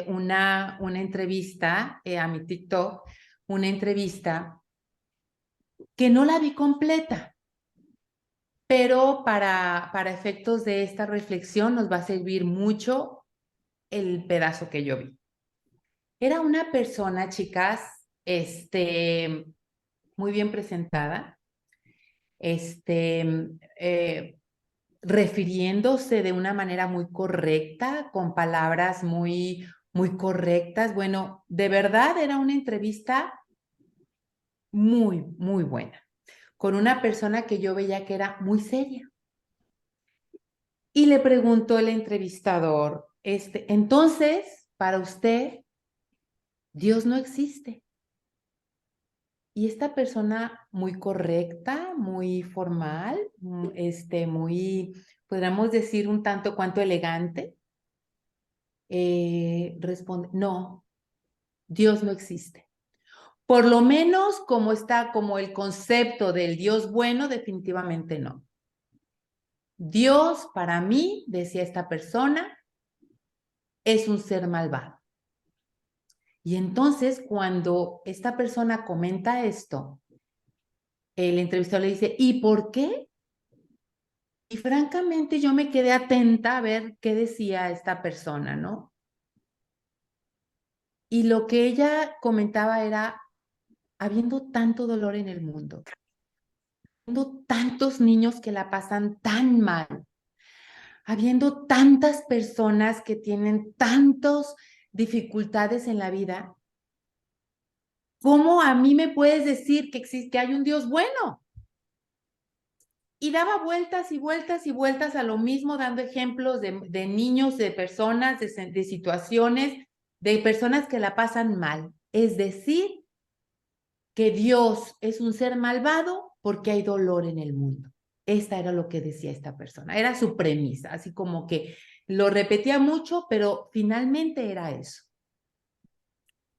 una entrevista a mi TikTok, una entrevista que no la vi completa, pero para efectos de esta reflexión nos va a servir mucho el pedazo que yo vi. Era una persona, chicas, muy bien presentada, refiriéndose de una manera muy correcta, con palabras muy correctas. Bueno, de verdad era una entrevista muy buena, con una persona que yo veía que era muy seria. Y le preguntó el entrevistador, entonces, para usted, Dios no existe. Y esta persona muy correcta, muy formal, muy, podríamos decir, un tanto cuanto elegante, responde, no, Dios no existe. Por lo menos como está, como el concepto del Dios bueno, definitivamente no. Dios, para mí, decía esta persona, es un ser malvado. Y entonces, cuando esta persona comenta esto, el entrevistador le dice, ¿y por qué? Y francamente yo me quedé atenta a ver qué decía esta persona, ¿no? Y lo que ella comentaba era, habiendo tanto dolor en el mundo, habiendo tantos niños que la pasan tan mal, habiendo tantas personas que tienen tantas dificultades en la vida, ¿cómo a mí me puedes decir que existe, que hay un Dios bueno? Y daba vueltas y vueltas y vueltas a lo mismo, dando ejemplos de niños, de personas, de situaciones, de personas que la pasan mal. Es decir, que Dios es un ser malvado porque hay dolor en el mundo. Esta era lo que decía esta persona, era su premisa, así como que lo repetía mucho, pero finalmente era eso.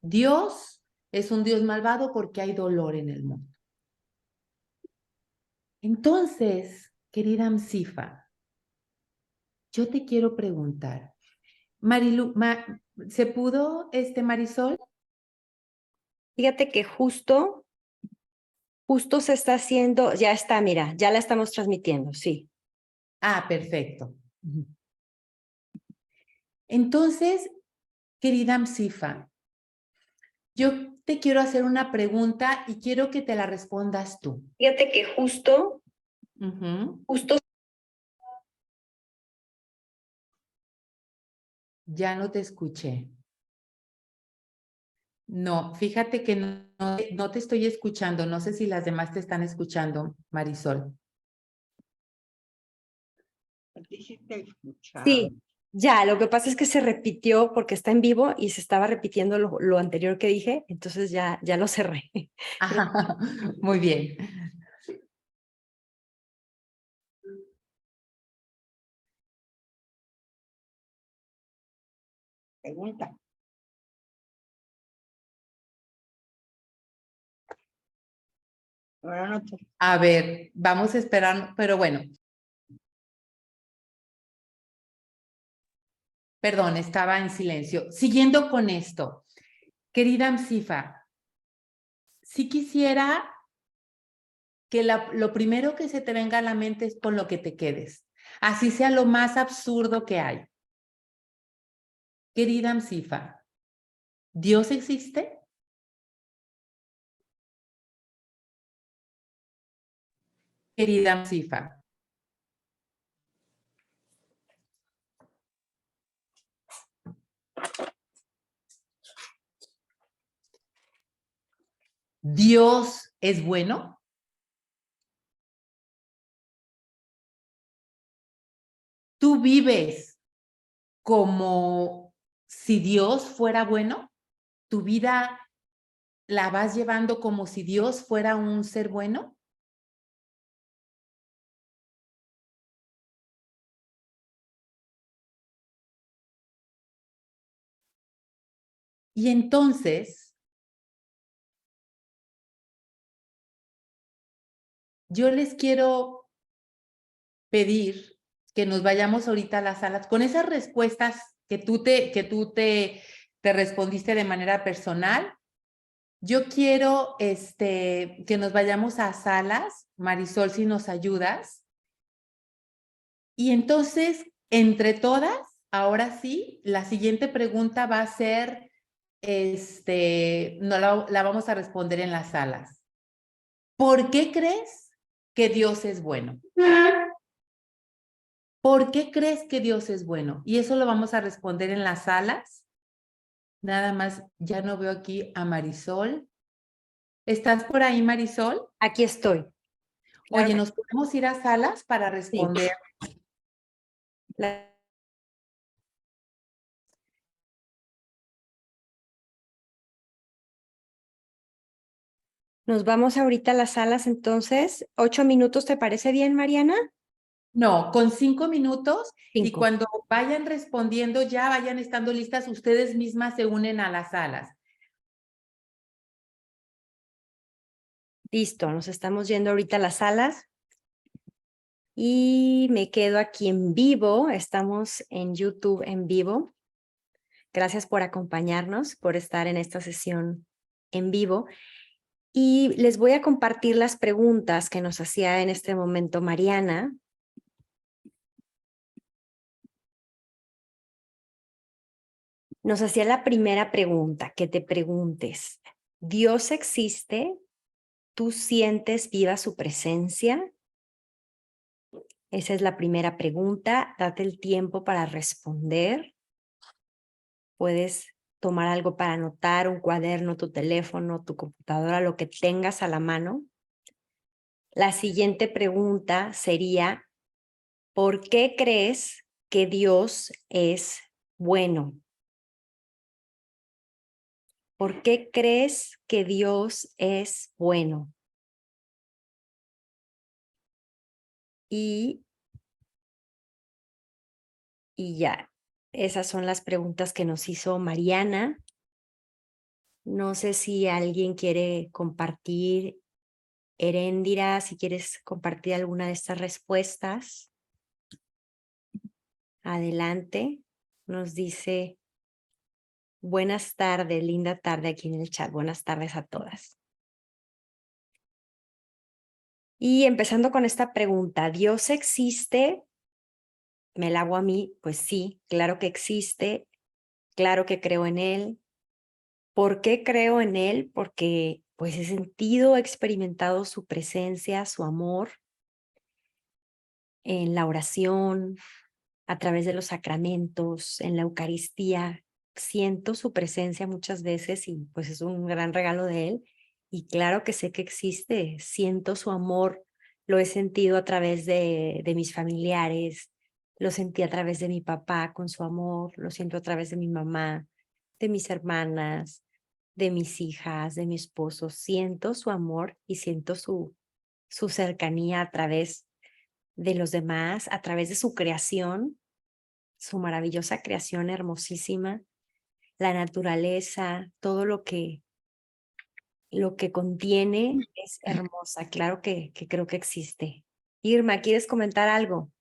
Dios es un Dios malvado porque hay dolor en el mundo. Entonces, querida Amsifa, yo te quiero preguntar, Marilu, ¿se pudo, Marisol? Fíjate que justo se está haciendo, ya está, mira, ya la estamos transmitiendo, sí. Ah, perfecto. Entonces, querida Amsifa, yo te quiero hacer una pregunta y quiero que te la respondas tú. Fíjate que justo Ya no te escuché. No, fíjate que no te estoy escuchando. No sé si las demás te están escuchando, Marisol. sí, ya, lo que pasa es que se repitió porque está en vivo y se estaba repitiendo lo anterior que dije, entonces ya lo cerré. Ajá, muy bien. Pregunta. Buenas noches. A ver, vamos a esperar, pero bueno. Perdón, estaba en silencio. Siguiendo con esto, querida Amsifa, si quisiera que lo primero que se te venga a la mente es con lo que te quedes, así sea lo más absurdo que hay. Querida Amsifa, ¿Dios existe? Querida Amsifa. ¿Dios es bueno? ¿Tú vives como si Dios fuera bueno? ¿Tu vida la vas llevando como si Dios fuera un ser bueno? Y entonces, yo les quiero pedir que nos vayamos ahorita a las salas con esas respuestas que tú te respondiste de manera personal. Yo quiero que nos vayamos a salas, Marisol, si nos ayudas. Y entonces, entre todas, ahora sí, la siguiente pregunta va a ser, no la vamos a responder en las salas. ¿Por qué crees que Dios es bueno? ¿Por qué crees que Dios es bueno? Y eso lo vamos a responder en las salas. Nada más, ya no veo aquí a Marisol. ¿Estás por ahí, Marisol? Aquí estoy. Claro Oye, que ¿nos podemos ir a salas para sí. responder? La- Nos vamos ahorita a las salas, entonces. 8 minutos, ¿te parece bien, Mariana? No, con 5 minutos y 5. cuando vayan respondiendo ya vayan estando listas, ustedes mismas se unen a las salas. Listo, nos estamos yendo ahorita a las salas. Y me quedo aquí en vivo. Estamos en YouTube en vivo. Gracias por acompañarnos, por estar en esta sesión en vivo. Y les voy a compartir las preguntas que nos hacía en este momento Mariana. Nos hacía la primera pregunta, que te preguntes, ¿Dios existe? ¿Tú sientes viva su presencia? Esa es la primera pregunta. Date el tiempo para responder. Puedes tomar algo para anotar, un cuaderno, tu teléfono, tu computadora, lo que tengas a la mano. La siguiente pregunta sería, ¿por qué crees que Dios es bueno? ¿Por qué crees que Dios es bueno? Y ya, esas son las preguntas que nos hizo Mariana. No sé si alguien quiere compartir, Heréndira, si quieres compartir alguna de estas respuestas. Adelante, nos dice, buenas tardes, linda tarde aquí en el chat, buenas tardes a todas. Y empezando con esta pregunta, ¿Dios existe? Me la hago a mí, pues sí, claro que existe, claro que creo en Él. ¿Por qué creo en Él? Porque pues he sentido, he experimentado su presencia, su amor en la oración, a través de los sacramentos, en la Eucaristía. Siento su presencia muchas veces y pues es un gran regalo de Él. Y claro que sé que existe, siento su amor, lo he sentido a través de mis familiares, lo sentí a través de mi papá con su amor, lo siento a través de mi mamá, de mis hermanas, de mis hijas, de mi esposo. Siento su amor y siento su cercanía a través de los demás, a través de su creación, su maravillosa creación hermosísima, la naturaleza, todo lo que contiene es hermosa. Claro que creo que existe. Irma, ¿quieres comentar algo?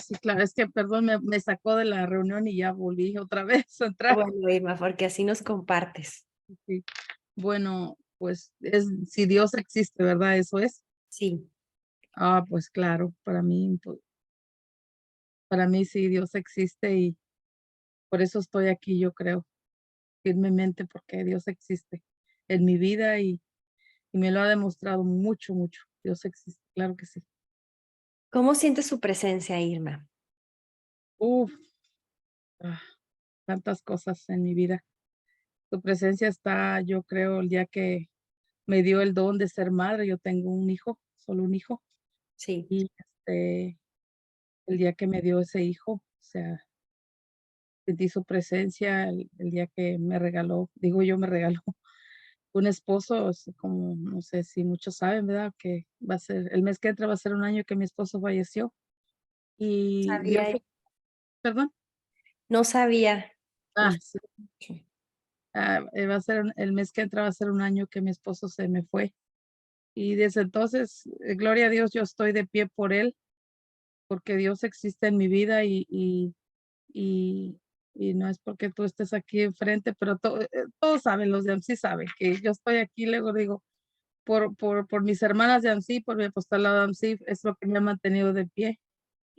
Sí, claro, es que perdón, me sacó de la reunión y ya volví otra vez a entrar. Bueno, Irma, porque así nos compartes. Sí. Bueno, pues si Dios existe, ¿verdad? Eso es. Sí. Pues claro, para mí sí Dios existe y por eso estoy aquí, yo creo, firmemente, porque Dios existe en mi vida y me lo ha demostrado mucho, mucho. Dios existe, claro que sí. ¿Cómo sientes su presencia, Irma? Uf, ah, tantas cosas en mi vida. Tu presencia está, yo creo, el día que me dio el don de ser madre. Yo tengo un hijo, solo un hijo, Sí. y el día que me dio ese hijo, o sea, sentí su presencia el día que me regaló, digo yo, me regaló un esposo, como no sé si muchos saben, ¿verdad? Que va a ser, el mes que entra va a ser un año que mi esposo falleció y Dios, Sabía, perdón, no sabía. sí, va a ser, el mes que entra va a ser un año que mi esposo se me fue. Y desde entonces, gloria a Dios, yo estoy de pie por él, porque Dios existe en mi vida y y no es porque tú estés aquí enfrente, pero todos saben, los de AMSI saben que yo estoy aquí, luego digo, por mis hermanas de AMSI, por mi apostolado de AMSI, es lo que me ha mantenido de pie.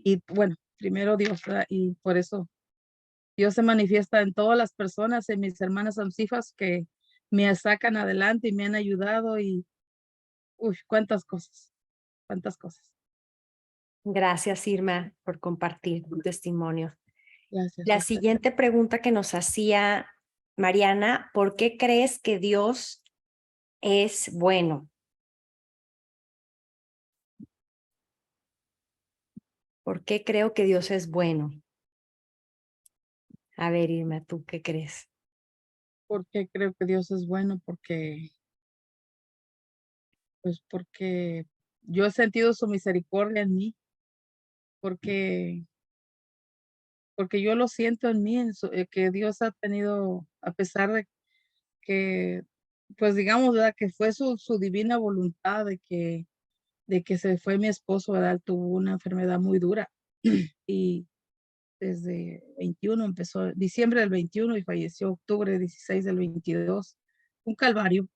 Y bueno, primero Dios, ¿verdad? Y por eso Dios se manifiesta en todas las personas, en mis hermanas AMSIFAS que me sacan adelante y me han ayudado y, uy, cuántas cosas, cuántas cosas. Gracias, Irma, por compartir tu testimonio. Gracias a La usted. siguiente pregunta que nos hacía Mariana, ¿por qué crees que Dios es bueno? ¿Por qué creo que Dios es bueno? A ver, Irma, ¿tú qué crees? Porque creo que Dios es bueno, porque yo he sentido su misericordia en mí, porque, porque yo lo siento en mí, que Dios ha tenido, a pesar de que, pues digamos, ¿verdad? Que fue su divina voluntad de que se fue mi esposo, ¿verdad? Él tuvo una enfermedad muy dura y desde 21 empezó, diciembre del 21 y falleció octubre 16 del 22. Un calvario.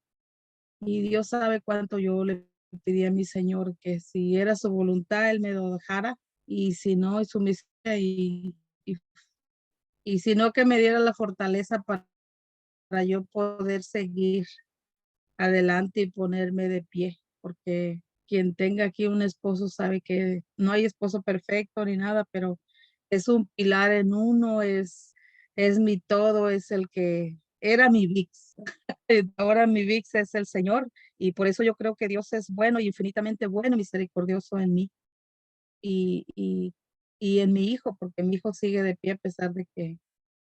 Y Dios sabe cuánto yo le pedí a mi Señor que si era su voluntad, Él me lo dejara, y si no, es su misericordia, y, y si no, que me diera la fortaleza para yo poder seguir adelante y ponerme de pie, porque quien tenga aquí un esposo sabe que no hay esposo perfecto ni nada, pero es un pilar en uno, es mi todo, es el que era mi VIX. Ahora mi VIX es el Señor y por eso yo creo que Dios es bueno y infinitamente bueno y misericordioso en mí y, y, y en mi hijo, porque mi hijo sigue de pie a pesar de que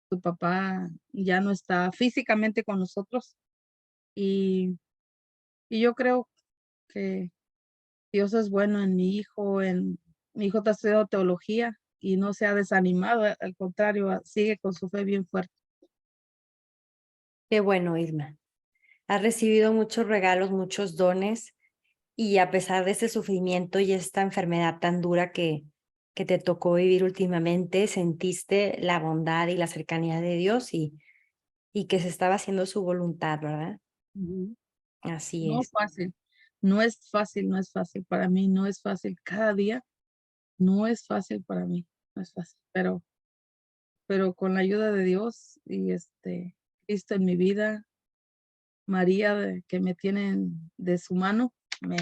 su papá ya no está físicamente con nosotros y yo creo que Dios es bueno en mi hijo está estudiando teología y no se ha desanimado, al contrario, sigue con su fe bien fuerte. Qué bueno, Irma. Has recibido muchos regalos, muchos dones y a pesar de este sufrimiento y esta enfermedad tan dura que te tocó vivir últimamente, sentiste la bondad y la cercanía de Dios y que se estaba haciendo su voluntad, ¿verdad? Ujú. Así No es. fácil, no es fácil, no es fácil para mí, no es fácil. Cada día no es fácil para mí, no es fácil, pero con la ayuda de Dios y Cristo en mi vida, María que me tienen de su mano, me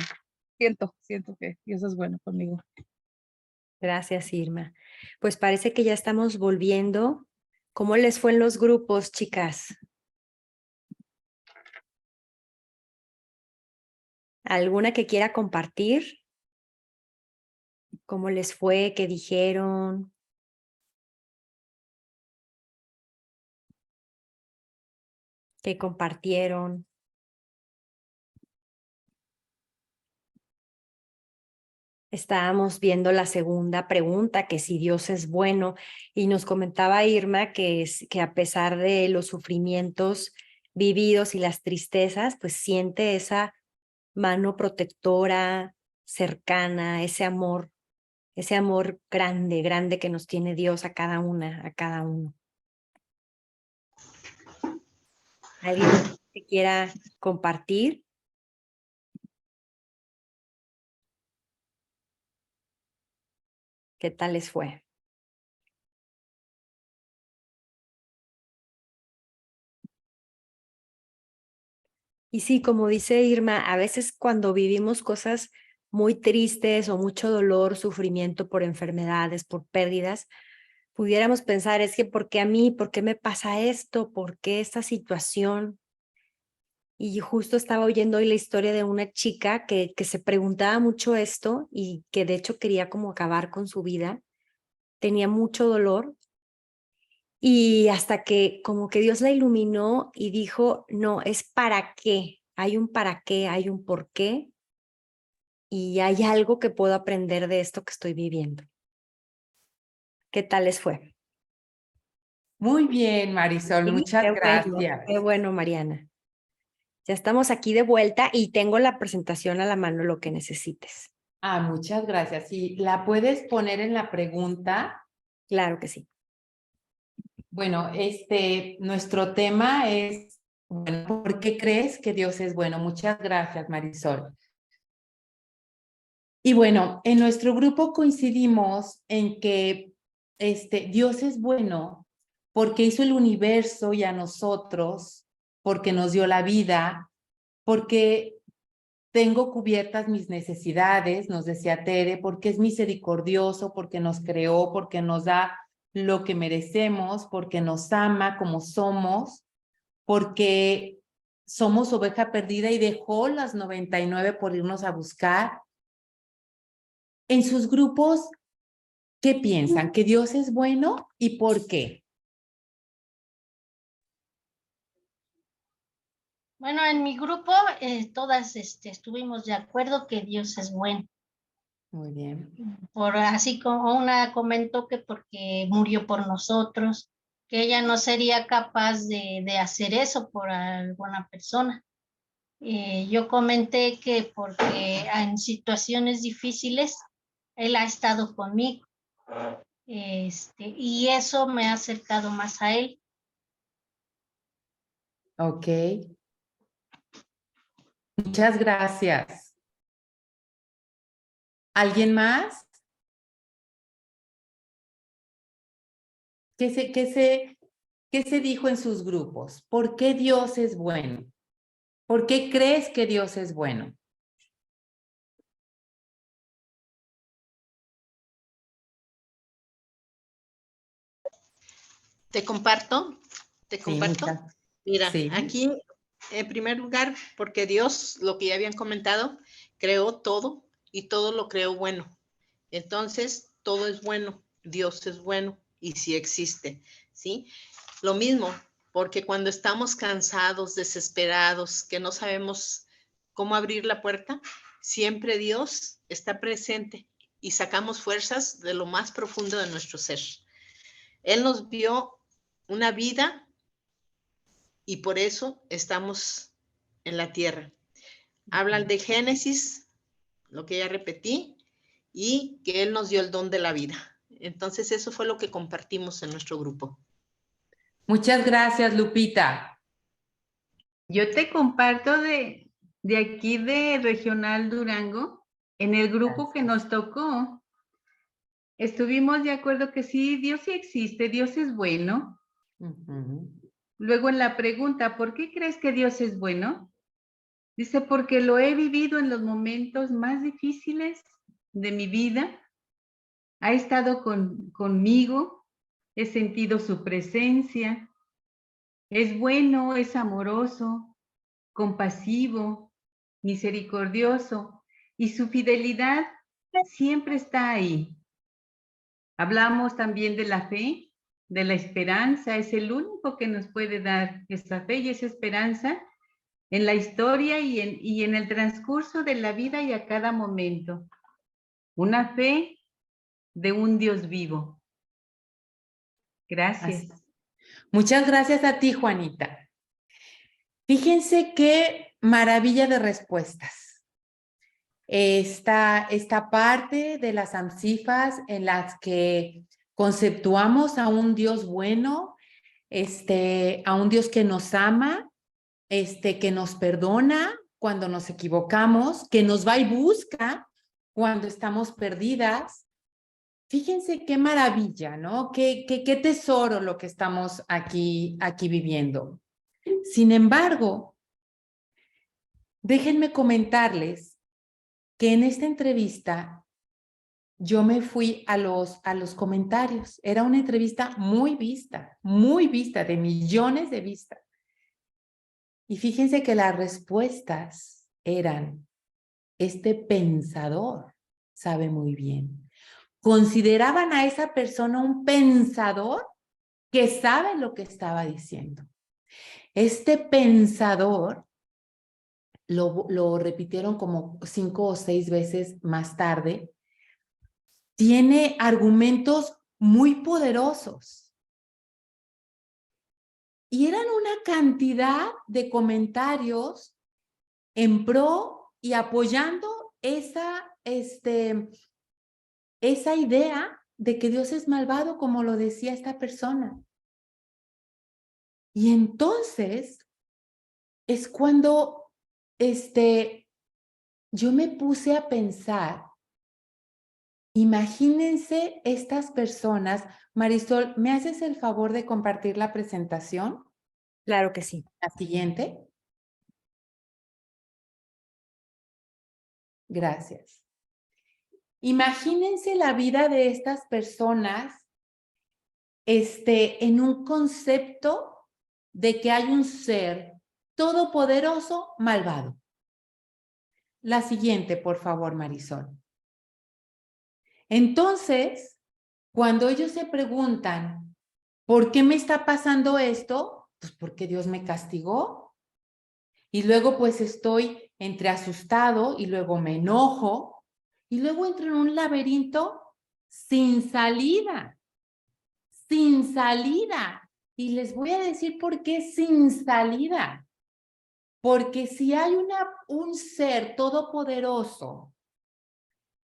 siento que Dios es bueno conmigo. Gracias, Irma. Pues parece que ya estamos volviendo. ¿Cómo les fue en los grupos, chicas? ¿Alguna que quiera compartir? ¿Cómo les fue? ¿Qué dijeron? ¿Qué compartieron? Estábamos viendo la segunda pregunta, que si Dios es bueno, y nos comentaba Irma que a pesar de los sufrimientos vividos y las tristezas, pues siente esa mano protectora, cercana, ese amor grande, grande que nos tiene Dios a cada una, a cada uno. ¿Alguien más que quiera compartir? ¿Qué tal les fue? Y sí, como dice Irma, a veces cuando vivimos cosas muy tristes o mucho dolor, sufrimiento por enfermedades, por pérdidas, pudiéramos pensar, es que ¿por qué a mí? ¿Por qué me pasa esto? ¿Por qué esta situación? Y justo estaba oyendo hoy la historia de una chica que se preguntaba mucho esto y que de hecho quería como acabar con su vida. Tenía mucho dolor y hasta que como que Dios la iluminó y dijo, no, es para qué. Hay un para qué, hay un por qué y hay algo que puedo aprender de esto que estoy viviendo. ¿Qué tal les fue? Muy bien, Marisol, Sí, muchas qué gracias. bueno, Mariana. Ya estamos aquí de vuelta y tengo la presentación a la mano, lo que necesites. Muchas gracias. Sí, la puedes poner en la pregunta. Claro que sí. Bueno, nuestro tema es, bueno, ¿por qué crees que Dios es bueno? Muchas gracias, Marisol. Y bueno, en nuestro grupo coincidimos en que Dios es bueno porque hizo el universo y a nosotros, porque nos dio la vida, porque tengo cubiertas mis necesidades, nos decía Tere, porque es misericordioso, porque nos creó, porque nos da lo que merecemos, porque nos ama como somos, porque somos oveja perdida y dejó las 99 por irnos a buscar. En sus grupos, ¿qué piensan? ¿Que Dios es bueno y por qué? Bueno, en mi grupo todas estuvimos de acuerdo que Dios es bueno. Muy bien. Por así como una comentó que porque murió por nosotros, que ella no sería capaz de hacer eso por alguna persona. Yo comenté que porque en situaciones difíciles Él ha estado conmigo, y eso me ha acercado más a Él. Ok. Muchas gracias. ¿Alguien más? ¿Qué se dijo en sus grupos? ¿Por qué Dios es bueno? ¿Por qué crees que Dios es bueno? Te comparto, te Sí, comparto. Mira, sí. aquí, en primer lugar, porque Dios, lo que ya habían comentado, creó todo y todo lo creó bueno. Entonces, todo es bueno, Dios es bueno y sí existe, ¿sí? Lo mismo, porque cuando estamos cansados, desesperados, que no sabemos cómo abrir la puerta, siempre Dios está presente y sacamos fuerzas de lo más profundo de nuestro ser. Él nos dio una vida y por eso estamos en la tierra. Hablan de Génesis, lo que ya repetí, y que Él nos dio el don de la vida. Entonces eso fue lo que compartimos en nuestro grupo. Muchas gracias, Lupita. Yo te comparto de aquí de Regional Durango, en el grupo que nos tocó, estuvimos de acuerdo que sí, Dios sí existe, Dios es bueno. Luego en la pregunta, ¿por qué crees que Dios es bueno? Dice, porque lo he vivido en los momentos más difíciles de mi vida. Ha estado conmigo, he sentido su presencia. Es bueno, es amoroso, compasivo, misericordioso, y su fidelidad siempre está ahí. Hablamos también de la fe, de la esperanza, es el único que nos puede dar esa fe y esa esperanza en la historia y en el transcurso de la vida y a cada momento. Una fe de un Dios vivo. Gracias. Muchas gracias a ti, Juanita. Fíjense qué maravilla de respuestas. Esta parte de las amsifas en las que conceptuamos a un Dios bueno, a un Dios que nos ama, que nos perdona cuando nos equivocamos, que nos va y busca cuando estamos perdidas. Fíjense qué maravilla, ¿no? Qué tesoro lo que estamos aquí viviendo. Sin embargo, déjenme comentarles que en esta entrevista yo me fui a los comentarios. Era una entrevista muy vista, de millones de vistas. Y fíjense que las respuestas eran, este pensador sabe muy bien. Consideraban a esa persona un pensador que sabe lo que estaba diciendo. Este pensador lo repitieron como 5 o 6 veces más tarde, tiene argumentos muy poderosos. Y eran una cantidad de comentarios en pro y apoyando esa idea de que Dios es malvado, como lo decía esta persona. Y entonces es cuando yo me puse a pensar, imagínense estas personas. Marisol, ¿me haces el favor de compartir la presentación? Claro que sí. La siguiente. Gracias. Imagínense la vida de estas personas en un concepto de que hay un ser todopoderoso malvado. La siguiente, por favor, Marisol. Entonces, cuando ellos se preguntan, ¿por qué me está pasando esto? Pues porque Dios me castigó. Y luego pues estoy entre asustado y luego me enojo y luego entro en un laberinto sin salida. Sin salida. Y les voy a decir por qué sin salida. Porque si hay un ser todopoderoso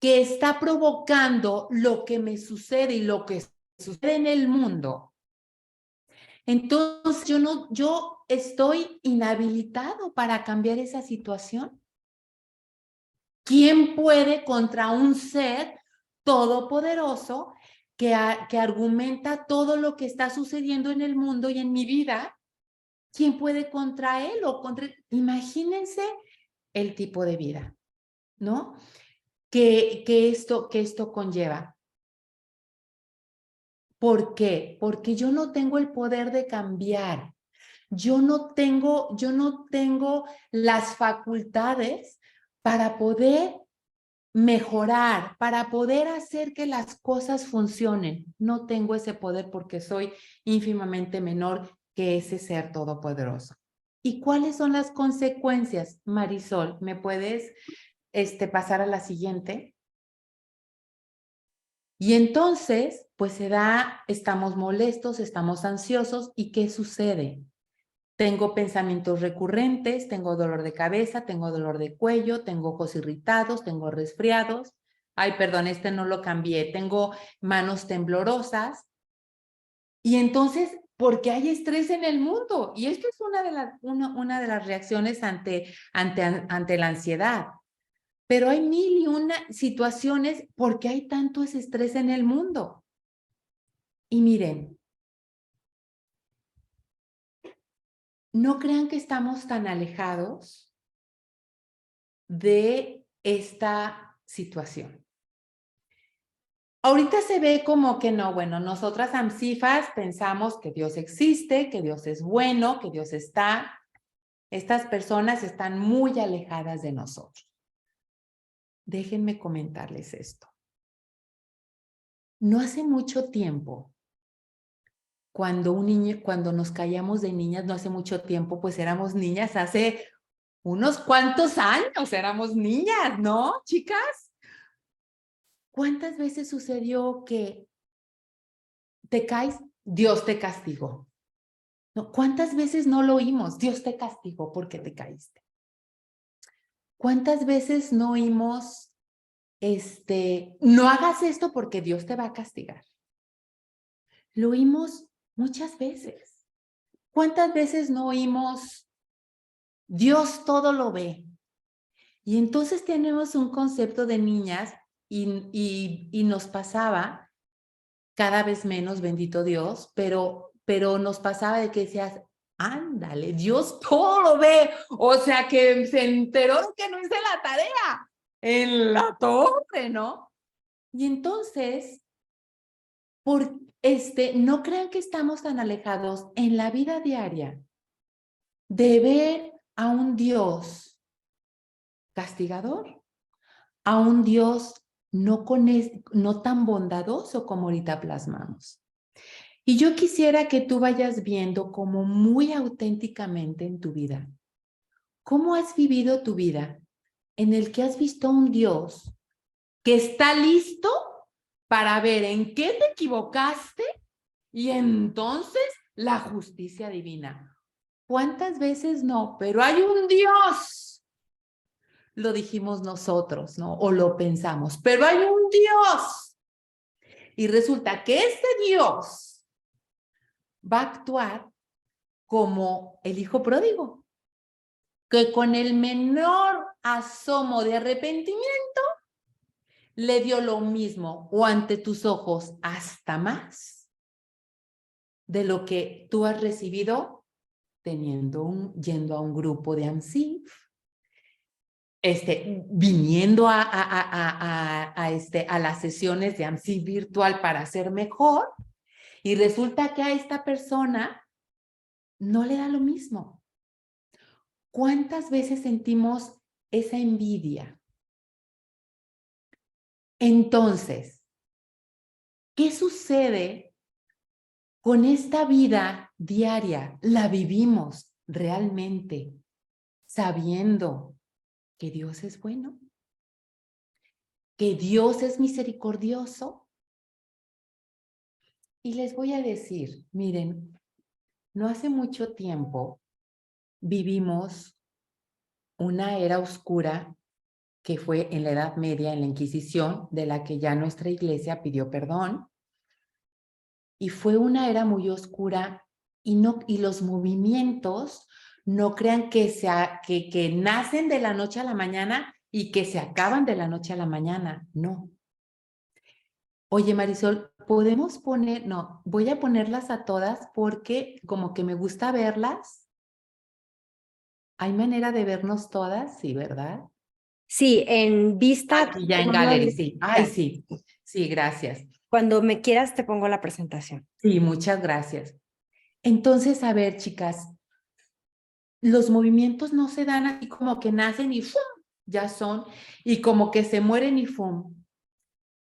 que está provocando lo que me sucede y lo que sucede en el mundo, entonces yo estoy inhabilitado para cambiar esa situación. ¿Quién puede contra un ser todopoderoso que argumenta todo lo que está sucediendo en el mundo y en mi vida? ¿Quién puede contra él o contra? Imagínense el tipo de vida, ¿no? Que esto conlleva. ¿Por qué? Porque yo no tengo el poder de cambiar. Yo no tengo las facultades para poder mejorar, para poder hacer que las cosas funcionen. No tengo ese poder porque soy ínfimamente menor que ese ser todopoderoso. ¿Y cuáles son las consecuencias? Marisol, ¿me puedes pasar a la siguiente? Y entonces, pues estamos molestos, estamos ansiosos, ¿y qué sucede? Tengo pensamientos recurrentes, tengo dolor de cabeza, tengo dolor de cuello, tengo ojos irritados, tengo resfriados. Ay, perdón, no lo cambié. Tengo manos temblorosas. Y entonces, porque hay estrés en el mundo. Y esto es una de las reacciones ante la ansiedad. Pero hay mil y una situaciones porque hay tanto ese estrés en el mundo. Y miren, no crean que estamos tan alejados de esta situación. Ahorita se ve como que no, bueno, nosotras amsifas pensamos que Dios existe, que Dios es bueno, que Dios está. Estas personas están muy alejadas de nosotros. Déjenme comentarles esto. No hace mucho tiempo, cuando nos callamos de niñas, no hace mucho tiempo, pues éramos niñas hace unos cuantos años, éramos niñas, ¿no, chicas? ¿Cuántas veces sucedió que te caes? Dios te castigó. ¿No? ¿Cuántas veces no lo oímos? Dios te castigó porque te caíste. ¿Cuántas veces no oímos, no hagas esto porque Dios te va a castigar? Lo oímos muchas veces. ¿Cuántas veces no oímos, Dios todo lo ve? Y entonces tenemos un concepto de niñas y nos pasaba cada vez menos, bendito Dios, pero nos pasaba de que decías, ándale, Dios todo lo ve. O sea, que se enteró de que no hice la tarea en la torre, ¿no? Y entonces, no crean que estamos tan alejados en la vida diaria de ver a un Dios castigador, a un Dios no tan bondadoso como ahorita plasmamos. Y yo quisiera que tú vayas viendo como muy auténticamente en tu vida, cómo has vivido tu vida en el que has visto a un Dios que está listo para ver en qué te equivocaste y entonces la justicia divina. ¿Cuántas veces no? Pero hay un Dios. Lo dijimos nosotros, ¿no? O lo pensamos, pero hay un Dios. Y resulta que este Dios va a actuar como el hijo pródigo, que con el menor asomo de arrepentimiento le dio lo mismo o ante tus ojos hasta más de lo que tú has recibido yendo a un grupo de AMSIF, viniendo a las sesiones de AMSIF virtual para ser mejor, y resulta que a esta persona no le da lo mismo. ¿Cuántas veces sentimos esa envidia? Entonces, ¿qué sucede con esta vida diaria? ¿La vivimos realmente sabiendo que Dios es bueno? ¿Que Dios es misericordioso? Y les voy a decir, miren, no hace mucho tiempo vivimos una era oscura que fue en la Edad Media, en la Inquisición, de la que ya nuestra iglesia pidió perdón. Y fue una era muy oscura y los movimientos no crean que nacen de la noche a la mañana y que se acaban de la noche a la mañana. No. Oye, Marisol, ¿podemos poner? No, voy a ponerlas a todas porque como que me gusta verlas. ¿Hay manera de vernos todas? Sí, ¿verdad? Sí, en vista. Aquí ya en pongo Gallery, el- sí. Ay, sí. Sí, gracias. Cuando me quieras te pongo la presentación. Sí, muchas gracias. Entonces, a ver, chicas, los movimientos no se dan así como que nacen y ¡fum! Ya son, y como que se mueren y ¡fum!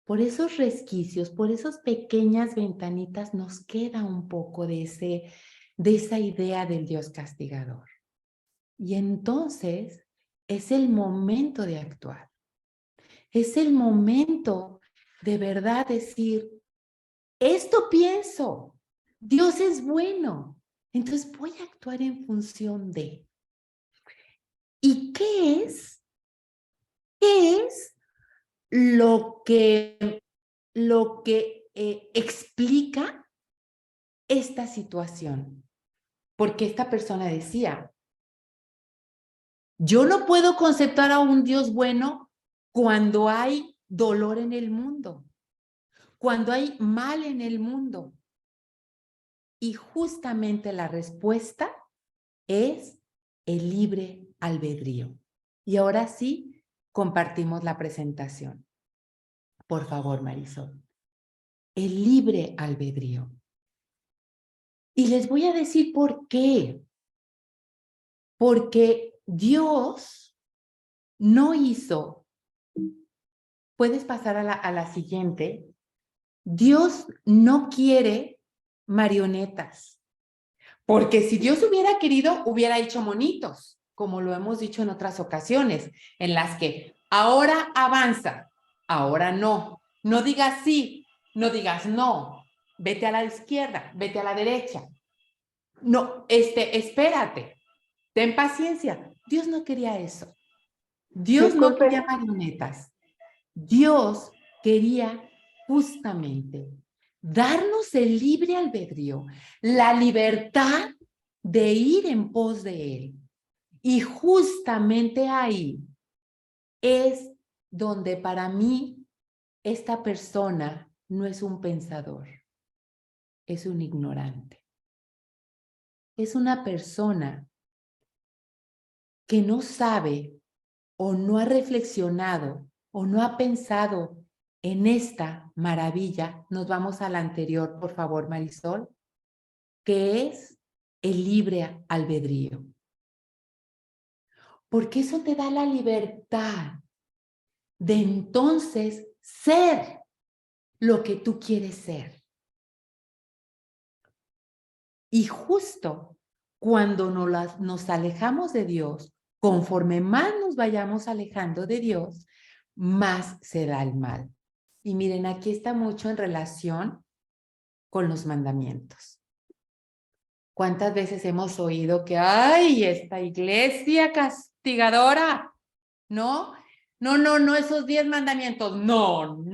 Por esos resquicios, por esas pequeñas ventanitas nos queda un poco de esa idea del Dios castigador. Y entonces es el momento de actuar. Es el momento de verdad decir, esto pienso, Dios es bueno, entonces voy a actuar en función de. ¿Y qué es? ¿Qué es lo que explica esta situación? Porque esta persona decía, yo no puedo conceptuar a un Dios bueno cuando hay dolor en el mundo, cuando hay mal en el mundo. Y justamente la respuesta es el libre albedrío. Y ahora sí, compartimos la presentación. Por favor, Marisol. El libre albedrío. Y les voy a decir por qué. Porque Dios no hizo. Puedes pasar a la siguiente. Dios no quiere marionetas. Porque si Dios hubiera querido, hubiera hecho monitos, como lo hemos dicho en otras ocasiones, en las que ahora avanza, ahora no. No digas sí, no digas no. Vete a la izquierda, vete a la derecha. No, espérate, ten paciencia. Dios no quería eso. Dios no Disculpe. quería marionetas. Dios quería justamente darnos el libre albedrío, la libertad de ir en pos de Él. Y justamente ahí es donde para mí esta persona no es un pensador, es un ignorante. Es una persona que no sabe o no ha reflexionado o no ha pensado en esta maravilla. Nos vamos a la anterior, por favor, Marisol, que es el libre albedrío. Porque eso te da la libertad de entonces ser lo que tú quieres ser. Y justo cuando nos alejamos de Dios, conforme más nos vayamos alejando de Dios, más se da el mal. Y miren, aquí está mucho en relación con los mandamientos. ¿Cuántas veces hemos oído que, ay, esta iglesia castigadora? ¿No? No, esos 10 mandamientos. No.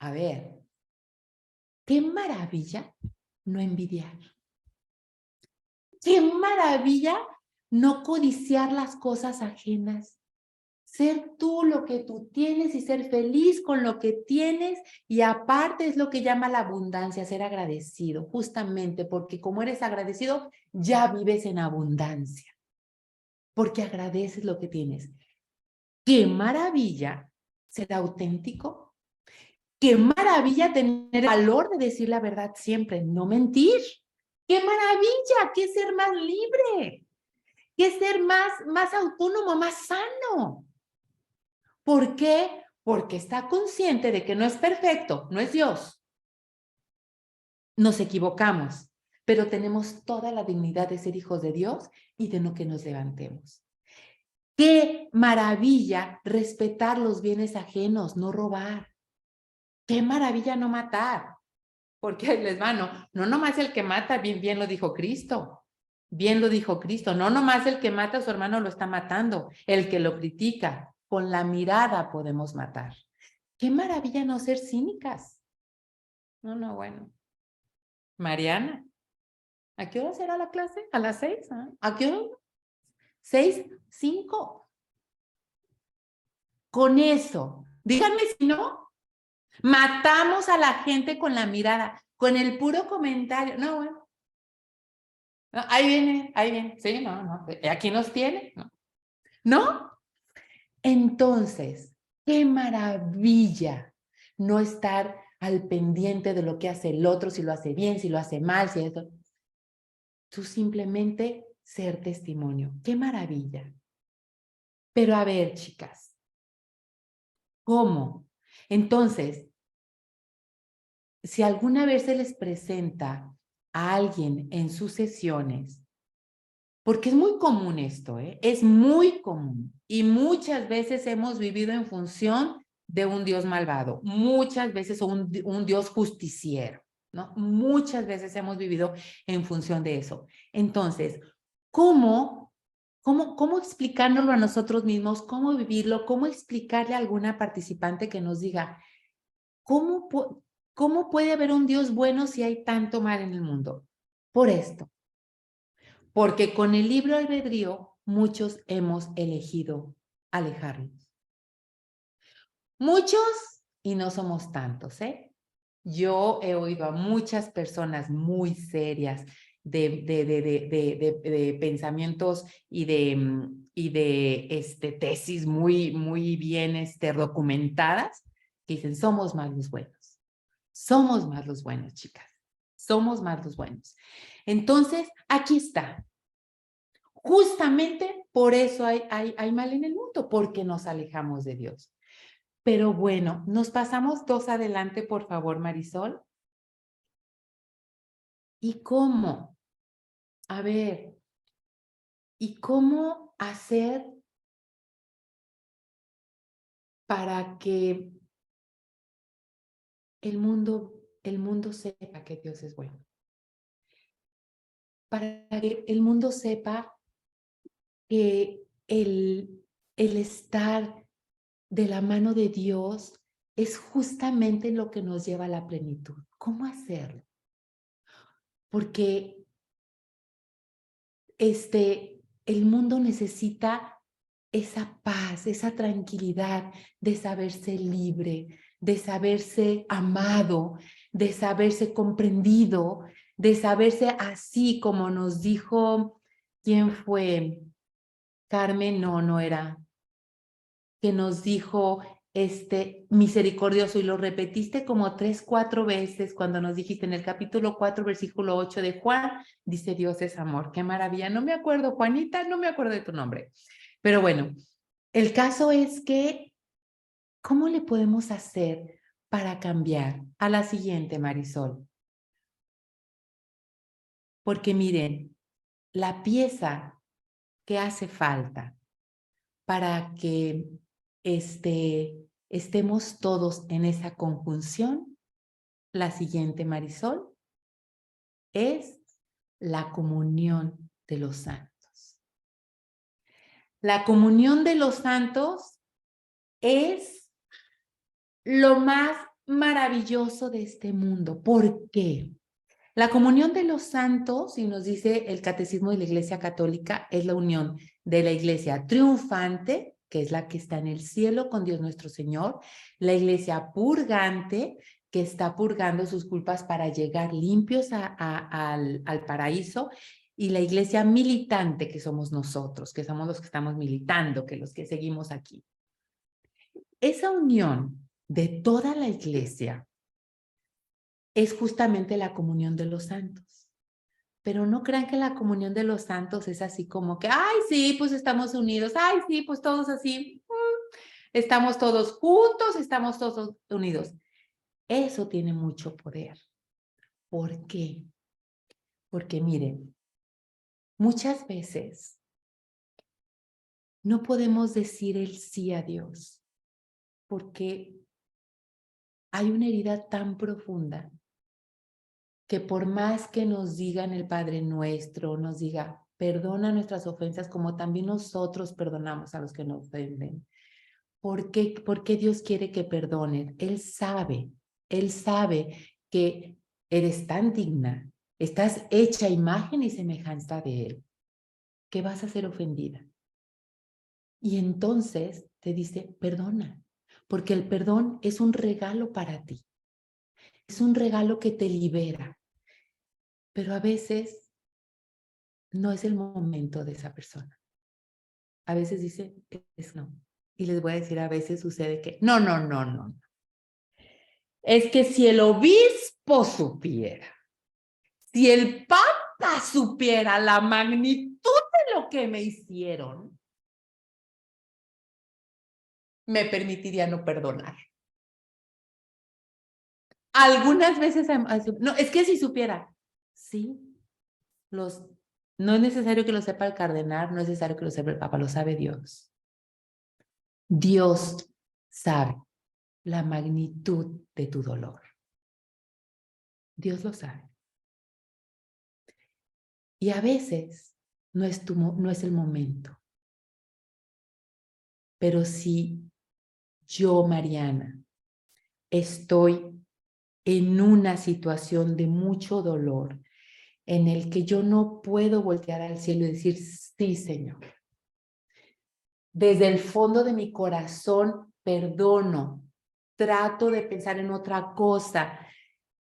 A ver, qué maravilla no envidiar. ¡Qué maravilla no codiciar las cosas ajenas! Ser tú lo que tú tienes y ser feliz con lo que tienes, y aparte es lo que llama la abundancia, ser agradecido, justamente porque como eres agradecido, ya vives en abundancia, porque agradeces lo que tienes. ¡Qué maravilla ser auténtico! ¡Qué maravilla tener el valor de decir la verdad siempre, no mentir! ¡Qué maravilla! ¡Qué ser más libre! ¡Qué ser más autónomo, más sano! ¿Por qué? Porque está consciente de que no es perfecto, no es Dios. Nos equivocamos, pero tenemos toda la dignidad de ser hijos de Dios y de no que nos levantemos. ¡Qué maravilla respetar los bienes ajenos, no robar! ¡Qué maravilla no matar! Porque ahí les va, no nomás el que mata, bien lo dijo Cristo. Bien lo dijo Cristo, no nomás el que mata a su hermano lo está matando, el que lo critica, con la mirada podemos matar. ¡Qué maravilla no ser cínicas! No, bueno. Mariana, ¿a qué hora será la clase? ¿A las 6? ¿A qué hora? 6, 5. Con eso, díganme si no, matamos a la gente con la mirada, con el puro comentario. No, bueno. No, ahí viene. Sí, no. Aquí nos tiene, ¿no? ¿No? Entonces, qué maravilla no estar al pendiente de lo que hace el otro, si lo hace bien, si lo hace mal, si eso. Tú simplemente ser testimonio. ¡Qué maravilla! Pero a ver, chicas, ¿cómo? Entonces, si alguna vez se les presenta a alguien en sus sesiones, porque es muy común esto, es muy común, y muchas veces hemos vivido en función de un Dios malvado, muchas veces un Dios justiciero, ¿no? Muchas veces hemos vivido en función de eso. Entonces, ¿cómo explicárnoslo a nosotros mismos? ¿Cómo vivirlo? ¿Cómo explicarle a alguna participante que nos diga, ¿cómo puede haber un Dios bueno si hay tanto mal en el mundo? Por esto. Porque con el libre albedrío muchos hemos elegido alejarnos. Muchos y no somos tantos, ¿eh? Yo he oído a muchas personas muy serias de pensamientos y de tesis muy bien documentadas, que dicen, somos más los buenos. Somos más los buenos, chicas. Somos más los buenos. Entonces, aquí está. Justamente por eso hay mal en el mundo, porque nos alejamos de Dios. Pero bueno, nos pasamos 2 adelante, por favor, Marisol. ¿Y cómo? A ver, ¿y cómo hacer para que el mundo sepa que Dios es bueno? Para que el mundo sepa que el estar de la mano de Dios es justamente lo que nos lleva a la plenitud. ¿Cómo hacerlo? Porque el mundo necesita esa paz, esa tranquilidad de saberse libre, de saberse amado, de saberse comprendido, de saberse así como nos dijo, ¿quién fue? Carmen, no era, que nos dijo misericordioso, y lo repetiste como 3, 4 veces cuando nos dijiste en el capítulo 4, versículo 8 de Juan, dice Dios es amor. Qué maravilla. No me acuerdo, Juanita, no me acuerdo de tu nombre. Pero bueno, el caso es que, ¿cómo le podemos hacer para cambiar? A la siguiente, Marisol. Porque miren, la pieza que hace falta para que estemos todos en esa conjunción, la siguiente, Marisol, es la comunión de los santos. La comunión de los santos es lo más maravilloso de este mundo. ¿Por qué? La comunión de los santos, y nos dice el Catecismo de la Iglesia Católica, es la unión de la Iglesia triunfante, que es la que está en el cielo con Dios nuestro Señor, la Iglesia purgante, que está purgando sus culpas para llegar limpios al paraíso, y la Iglesia militante, que somos nosotros, que somos los que estamos militando, que los que seguimos aquí. Esa unión de toda la Iglesia es justamente la comunión de los santos. Pero no crean que la comunión de los santos es así como que, ay, sí, pues estamos unidos, ay, sí, pues todos así, estamos todos juntos, estamos todos unidos. Eso tiene mucho poder. ¿Por qué? Porque miren, muchas veces no podemos decir el sí a Dios porque hay una herida tan profunda que por más que nos digan el Padre Nuestro, nos diga, perdona nuestras ofensas como también nosotros perdonamos a los que nos ofenden. ¿Por qué Dios quiere que perdonen? Él sabe que eres tan digna, estás hecha a imagen y semejanza de Él, que vas a ser ofendida. Y entonces te dice, perdona, porque el perdón es un regalo para ti. Es un regalo que te libera. Pero a veces no es el momento de esa persona. A veces dice, es no. Y les voy a decir, a veces sucede que, no. Es que si el obispo supiera, si el papa supiera la magnitud de lo que me hicieron, me permitiría no perdonar. Algunas veces, no, es que si supiera, sí, no es necesario que lo sepa el cardenal, no es necesario que lo sepa el papa, lo sabe Dios. Dios sabe la magnitud de tu dolor. Dios lo sabe. Y a veces no es el momento. Pero si yo, Mariana, estoy en una situación de mucho dolor, en el que yo no puedo voltear al cielo y decir, sí, Señor. Desde el fondo de mi corazón, perdono, trato de pensar en otra cosa.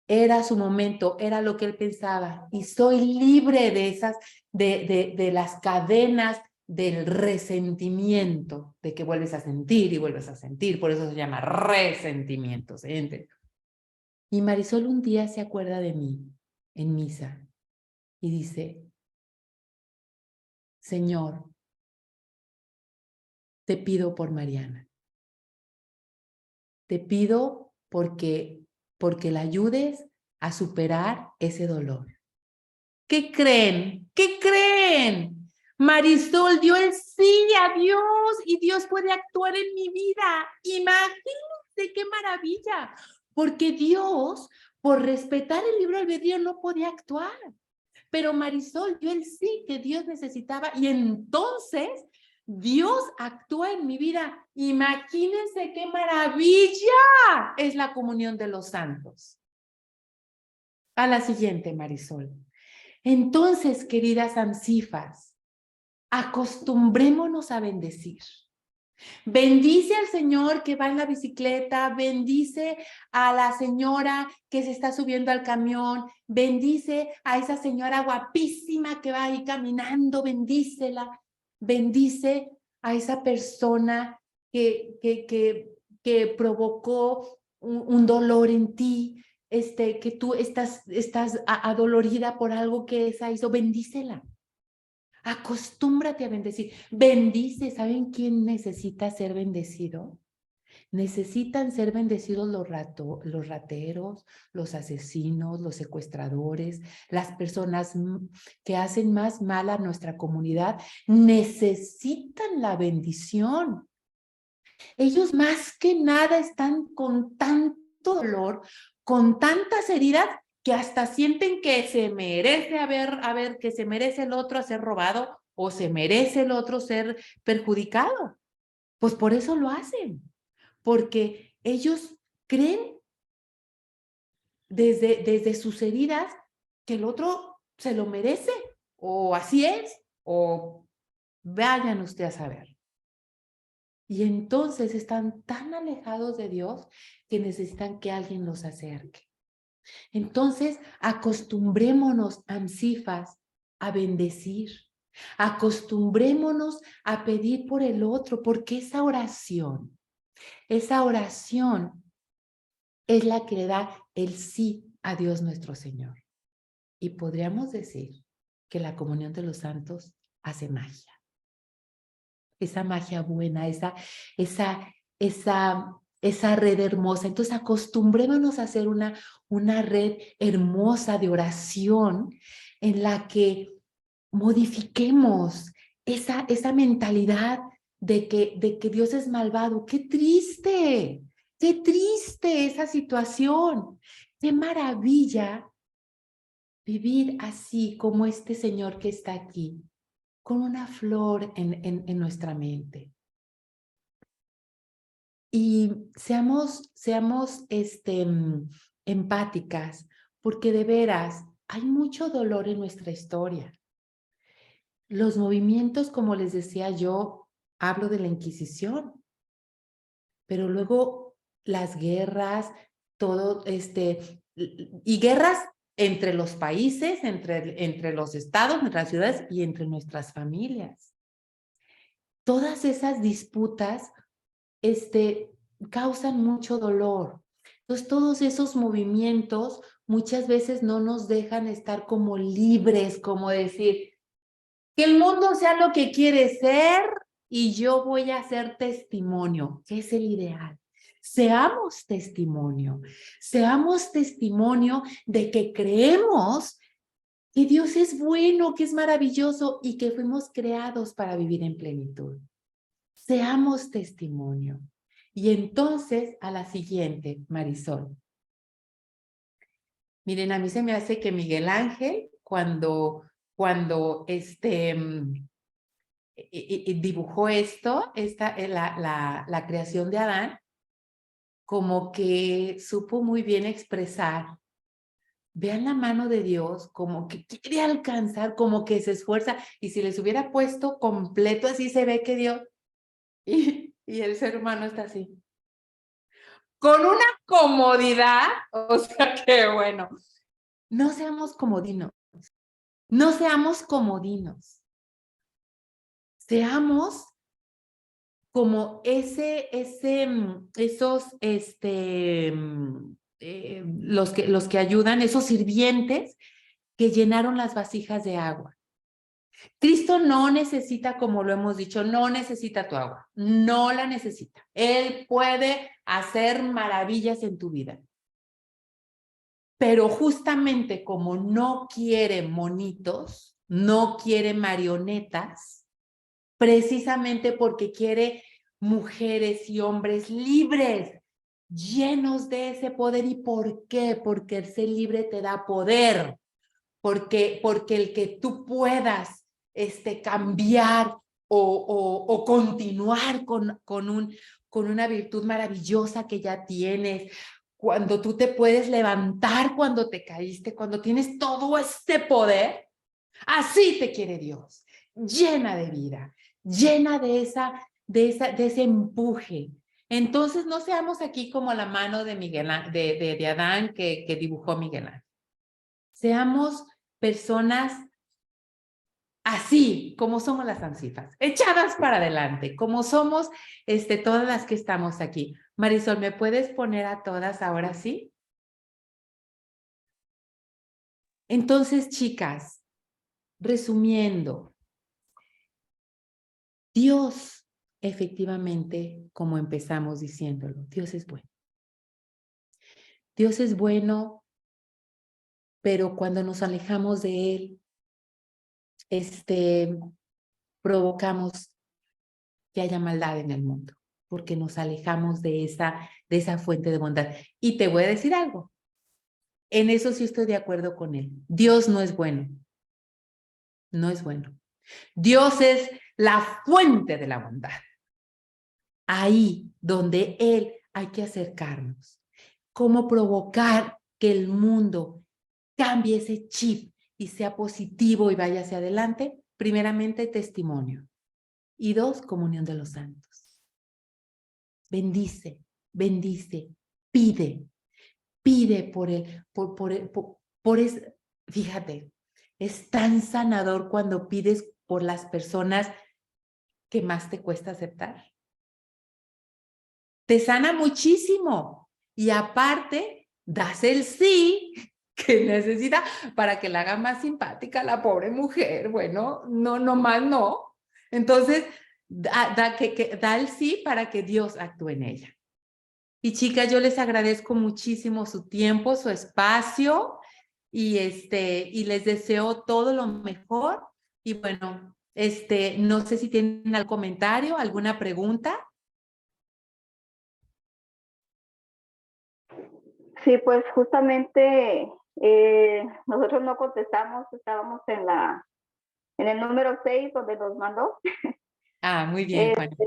Era su momento, era lo que él pensaba, y soy libre de las cadenas del resentimiento, de que vuelves a sentir y vuelves a sentir, por eso se llama resentimiento, ¿sí? Y Marisol un día se acuerda de mí en misa y dice, Señor, te pido por Mariana, te pido porque la ayudes a superar ese dolor. ¿Qué creen? ¿Qué creen? Marisol dio el sí a Dios y Dios puede actuar en mi vida. Imagínense qué maravilla, porque Dios, por respetar el libre albedrío, no podía actuar. Pero Marisol dio el sí que Dios necesitaba y entonces Dios actúa en mi vida. Imagínense qué maravilla es la comunión de los santos. A la siguiente, Marisol. Entonces, queridas Ansifas, acostumbrémonos a bendecir. Bendice al señor que va en la bicicleta, bendice a la señora que se está subiendo al camión, bendice a esa señora guapísima que va ahí caminando, bendícela, bendice a esa persona que provocó un dolor en ti, que tú estás adolorida por algo que esa hizo, bendícela. Acostúmbrate a bendecir. Bendice. ¿Saben quién necesita ser bendecido? Necesitan ser bendecidos los rateros, los asesinos, los secuestradores, las personas que hacen más mal a nuestra comunidad. Necesitan la bendición. Ellos más que nada están con tanto dolor, con tantas heridas, que hasta sienten que se merece que se merece el otro ser robado o se merece el otro ser perjudicado. Pues por eso lo hacen, porque ellos creen desde sus heridas que el otro se lo merece, o así es, o vayan usted a saber. Y entonces están tan alejados de Dios que necesitan que alguien los acerque. Entonces, acostumbrémonos, Amsifas, a bendecir. Acostumbrémonos a pedir por el otro, porque esa oración es la que le da el sí a Dios nuestro Señor. Y podríamos decir que la comunión de los santos hace magia. Esa magia buena, esa red hermosa. Entonces, acostumbrémonos a hacer una red hermosa de oración en la que modifiquemos esa mentalidad de que Dios es malvado. ¡Qué triste! ¡Qué triste esa situación! ¡Qué maravilla vivir así como este Señor que está aquí, con una flor en nuestra mente! Y seamos empáticas, porque de veras hay mucho dolor en nuestra historia. Los movimientos, como les decía yo, hablo de la Inquisición, pero luego las guerras, todo y guerras entre los países, entre los estados, entre las ciudades y entre nuestras familias. Todas esas disputas causan mucho dolor. Entonces, todos esos movimientos muchas veces no nos dejan estar como libres, como decir, que el mundo sea lo que quiere ser y yo voy a ser testimonio, que es el ideal. Seamos testimonio de que creemos que Dios es bueno, que es maravilloso y que fuimos creados para vivir en plenitud. Seamos testimonio. Y entonces, a la siguiente, Marisol. Miren, a mí se me hace que Miguel Ángel, cuando dibujó la creación de Adán, como que supo muy bien expresar. Vean la mano de Dios, como que quiere alcanzar, como que se esfuerza, y si les hubiera puesto completo, así se ve que Dios, y el ser humano está así. Con una comodidad, o sea que bueno, no seamos comodinos, seamos como los que ayudan, esos sirvientes que llenaron las vasijas de agua. Cristo no necesita, como lo hemos dicho, no necesita tu agua, no la necesita. Él puede hacer maravillas en tu vida. Pero justamente como no quiere monitos, no quiere marionetas, precisamente porque quiere mujeres y hombres libres, llenos de ese poder. ¿Y por qué? Porque el ser libre te da poder, porque el que tú puedas cambiar o continuar con una virtud maravillosa que ya tienes, cuando tú te puedes levantar cuando te caíste, cuando tienes todo este poder, así te quiere Dios, llena de vida, llena de ese empuje. Entonces no seamos aquí como la mano de de Adán que dibujó Miguel Ángel. Seamos personas así, como somos las Amsifas, echadas para adelante, como somos todas las que estamos aquí. Marisol, ¿me puedes poner a todas ahora sí? Entonces, chicas, resumiendo, Dios, efectivamente, como empezamos diciéndolo, Dios es bueno. Dios es bueno, pero cuando nos alejamos de Él, provocamos que haya maldad en el mundo, porque nos alejamos de esa fuente de bondad. Y te voy a decir algo, en eso sí estoy de acuerdo con él. Dios no es bueno, no es bueno. Dios es la fuente de la bondad. Ahí donde Él hay que acercarnos. ¿Cómo provocar que el mundo cambie ese chip y sea positivo y vaya hacia adelante, primeramente testimonio. Y 2, comunión de los santos. Bendice, bendice, pide fíjate, es tan sanador cuando pides por las personas que más te cuesta aceptar. Te sana muchísimo y aparte das el sí que necesita para que la haga más simpática la pobre mujer. Bueno, no más no. Entonces, da el sí para que Dios actúe en ella. Y chicas, yo les agradezco muchísimo su tiempo, su espacio y les deseo todo lo mejor. Y bueno, no sé si tienen algún comentario, alguna pregunta. Sí, pues justamente nosotros no contestamos, estábamos en el número 6 donde nos mandó. Ah, muy bien, Juanita.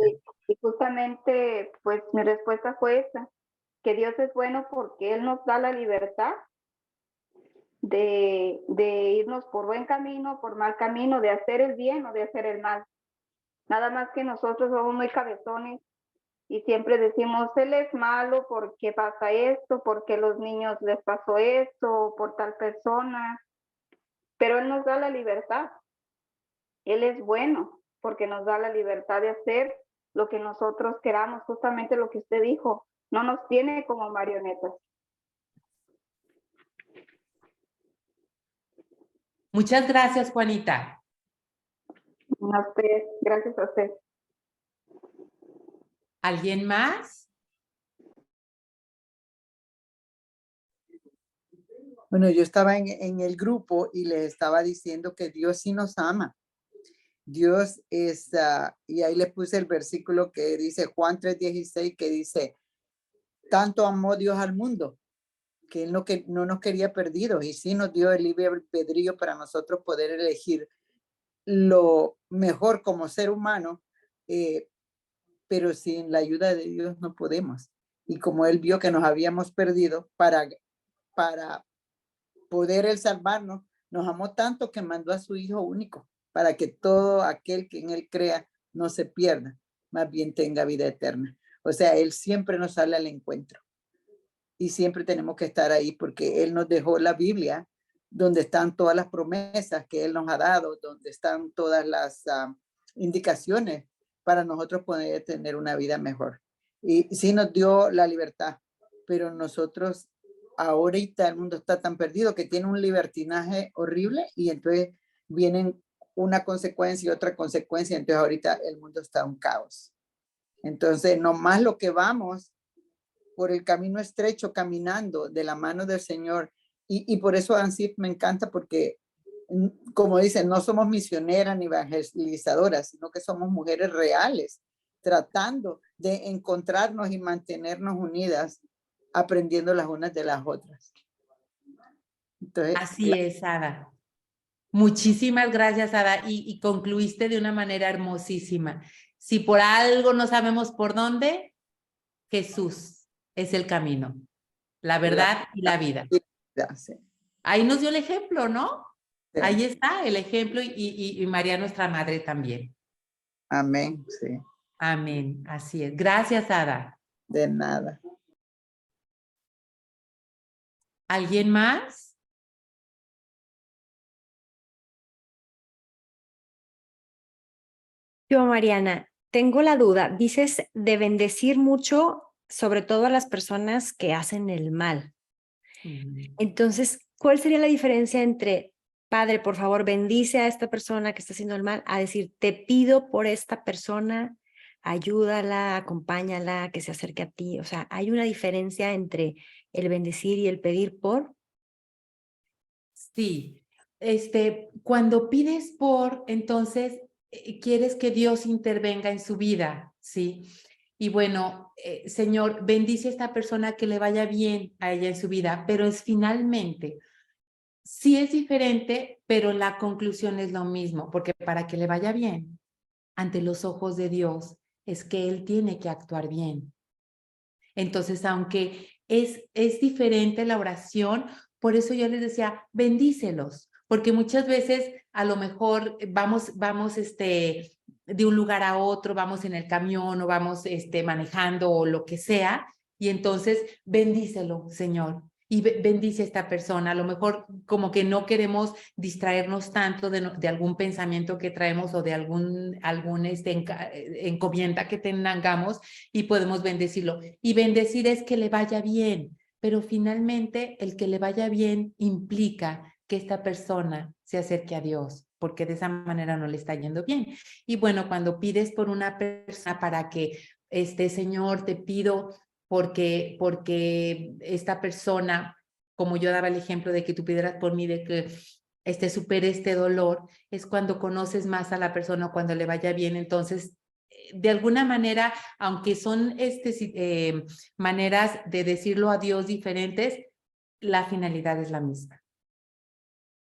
Y justamente, pues mi respuesta fue esa, que Dios es bueno porque Él nos da la libertad de irnos por buen camino, por mal camino, de hacer el bien o de hacer el mal. Nada más que nosotros somos muy cabezones y siempre decimos, Él es malo porque pasa esto, porque a los niños les pasó esto, por tal persona. Pero Él nos da la libertad. Él es bueno porque nos da la libertad de hacer lo que nosotros queramos, justamente lo que usted dijo. No nos tiene como marionetas. Muchas gracias, Juanita. A usted, gracias a usted. ¿Alguien más? Bueno, yo estaba en el grupo y les estaba diciendo que Dios sí nos ama. Dios es, y ahí les puse el versículo que dice Juan 3:16, que dice, tanto amó Dios al mundo, que Él no nos quería perdidos y sí nos dio el libre albedrío para nosotros poder elegir lo mejor como ser humano, pero sin la ayuda de Dios no podemos. Y como Él vio que nos habíamos perdido, para poder Él salvarnos, nos amó tanto que mandó a su Hijo único, para que todo aquel que en Él crea no se pierda, más bien tenga vida eterna. O sea, Él siempre nos sale al encuentro. Y siempre tenemos que estar ahí porque Él nos dejó la Biblia, donde están todas las promesas que Él nos ha dado, donde están todas las indicaciones para nosotros poder tener una vida mejor. Y sí nos dio la libertad, pero nosotros ahorita el mundo está tan perdido que tiene un libertinaje horrible y entonces vienen una consecuencia y otra consecuencia. Entonces ahorita el mundo está un caos. Entonces nomás lo que vamos por el camino estrecho, caminando de la mano del Señor. Y por eso ANSIF me encanta porque, como dicen, no somos misioneras ni evangelizadoras, sino que somos mujeres reales, tratando de encontrarnos y mantenernos unidas, aprendiendo las unas de las otras. Entonces, Así es, Ada. Muchísimas gracias, Ada. Y concluiste de una manera hermosísima. Si por algo no sabemos por dónde, Jesús es el camino, la verdad y la vida. sí. Ahí nos dio el ejemplo, ¿no? Sí. Ahí está el ejemplo y María, nuestra madre, también. Amén, sí. Amén, así es. Gracias, Ada. De nada. ¿Alguien más? Yo, Mariana, tengo la duda. Dices de bendecir mucho, sobre todo a las personas que hacen el mal. Entonces, ¿cuál sería la diferencia entre, Padre, por favor, bendice a esta persona que está haciendo el mal, a decir, te pido por esta persona, ayúdala, acompáñala, que se acerque a ti? O sea, ¿hay una diferencia entre el bendecir y el pedir por? Sí. Cuando pides por, entonces quieres que Dios intervenga en su vida, ¿sí? Y bueno, Señor, bendice a esta persona, que le vaya bien a ella en su vida, pero es finalmente, sí es diferente, pero la conclusión es lo mismo, porque para que le vaya bien ante los ojos de Dios es que Él tiene que actuar bien. Entonces, aunque es diferente la oración, por eso yo les decía, bendícelos, porque muchas veces a lo mejor vamos de un lugar a otro, vamos en el camión o vamos manejando o lo que sea, y entonces bendícelo, Señor, y bendice a esta persona. A lo mejor como que no queremos distraernos tanto de algún pensamiento que traemos o de algún encomienda que tengamos, y podemos bendecirlo. Y bendecir es que le vaya bien, pero finalmente el que le vaya bien implica que esta persona se acerque a Dios, porque de esa manera no le está yendo bien. Y bueno, cuando pides por una persona para que, Señor, te pido porque esta persona, como yo daba el ejemplo de que tú pidieras por mí, de que supere este dolor, es cuando conoces más a la persona, cuando le vaya bien. Entonces, de alguna manera, aunque son maneras de decirlo a Dios diferentes, la finalidad es la misma.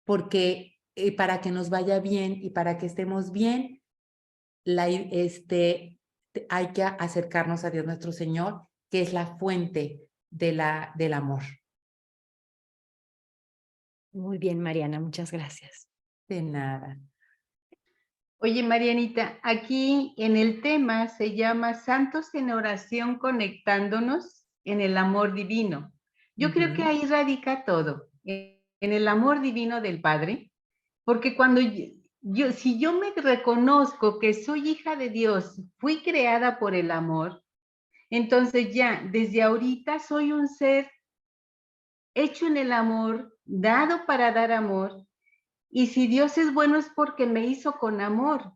Porque para que nos vaya bien y para que estemos bien, hay que acercarnos a Dios nuestro Señor, que es la fuente del amor. Muy bien, Mariana, muchas gracias. De nada. Oye, Marianita, aquí en el tema se llama Santos en oración conectándonos en el amor divino. Yo creo que ahí radica todo, en el amor divino del Padre, porque cuando si yo me reconozco que soy hija de Dios, fui creada por el amor, entonces ya desde ahorita soy un ser hecho en el amor, dado para dar amor, y si Dios es bueno es porque me hizo con amor.